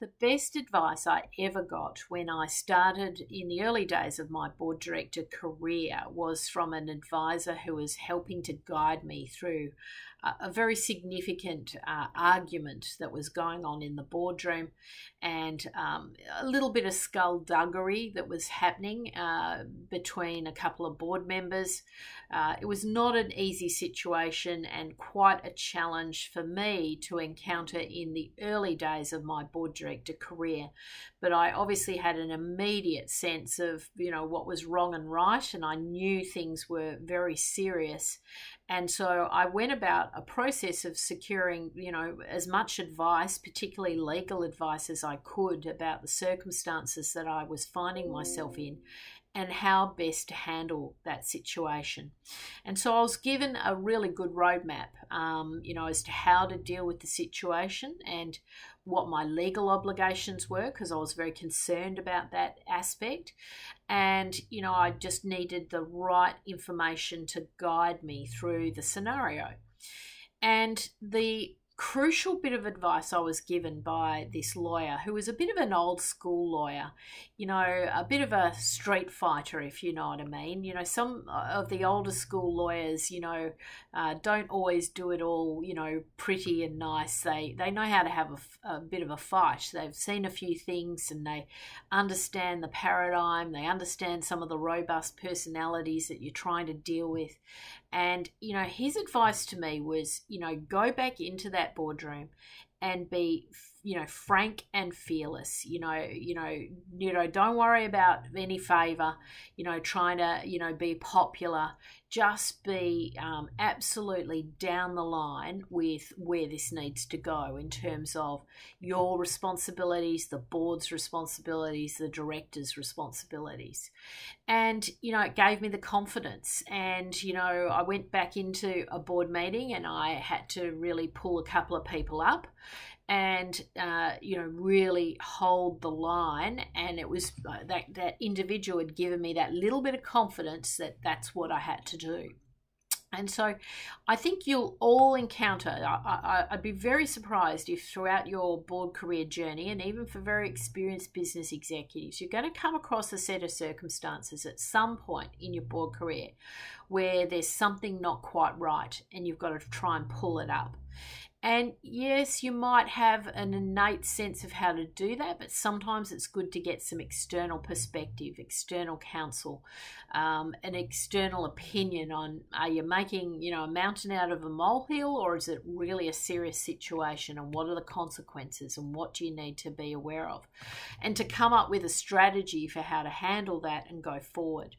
The best advice I ever got when I started in the early days of my board director career was from an advisor who was helping to guide me through a very significant argument that was going on in the boardroom, and a little bit of skullduggery that was happening between a couple of board members. It was not an easy situation and quite a challenge for me to encounter in the early days of my board director career. But I obviously had an immediate sense of, what was wrong and right, and I knew things were very serious. And so I went about a process of securing, as much advice, particularly legal advice, as I could about the circumstances that I was finding myself in and how best to handle that situation. And so I was given a really good roadmap, as to how to deal with the situation and what my legal obligations were, because I was very concerned about that aspect. And, I just needed the right information to guide me through the scenario. And the crucial bit of advice I was given by this lawyer, who was a bit of an old school lawyer, a bit of a street fighter, if you know what I mean. Some of the older school lawyers, don't always do it all, pretty and nice. They know how to have a bit of a fight. They've seen a few things and they understand the paradigm. They understand some of the robust personalities that you're trying to deal with. And, his advice to me was, go back into that boardroom and be, frank and fearless. Don't worry about any favor, trying to, be popular. Just be absolutely down the line with where this needs to go in terms of your responsibilities, the board's responsibilities, the director's responsibilities. And, it gave me the confidence. And, I went back into a board meeting and I had to really pull a couple of people up and really hold the line. And it was that individual had given me that little bit of confidence that that's what I had to do. And so I think you'll all encounter, I'd be very surprised if throughout your board career journey, and even for very experienced business executives, you're going to come across a set of circumstances at some point in your board career where there's something not quite right and you've got to try and pull it up. And yes, you might have an innate sense of how to do that, but sometimes it's good to get some external perspective, external counsel, an external opinion on, are you making, a mountain out of a molehill, or is it really a serious situation, and what are the consequences and what do you need to be aware of? And to come up with a strategy for how to handle that and go forward.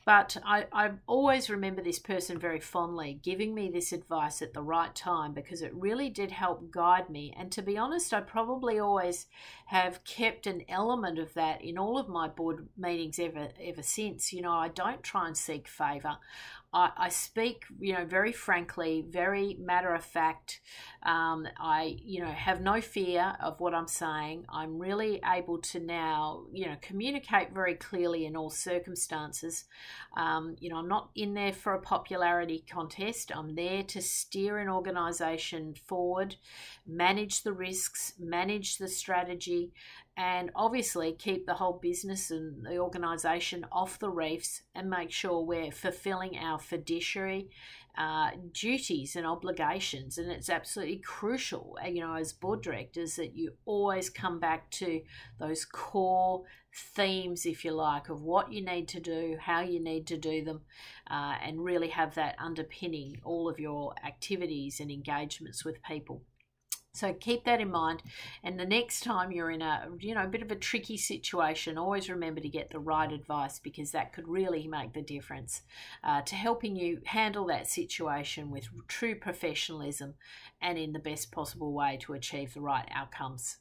But I always remember this person very fondly giving me this advice at the right time, because it really did help guide me. And to be honest, I probably always have kept an element of that in all of my board meetings ever since. I don't try and seek favor. I speak, very frankly, very matter of fact. I, have no fear of what I'm saying. I'm really able to now, communicate very clearly in all circumstances. I'm not in there for a popularity contest. I'm there to steer an organization forward, manage the risks, manage the strategy, and obviously keep the whole business and the organisation off the reefs and make sure we're fulfilling our fiduciary duties and obligations. And it's absolutely crucial, as board directors, that you always come back to those core themes, if you like, of what you need to do, how you need to do them, and really have that underpinning all of your activities and engagements with people. So keep that in mind, and the next time you're in a bit of a tricky situation, always remember to get the right advice, because that could really make the difference to helping you handle that situation with true professionalism and in the best possible way to achieve the right outcomes.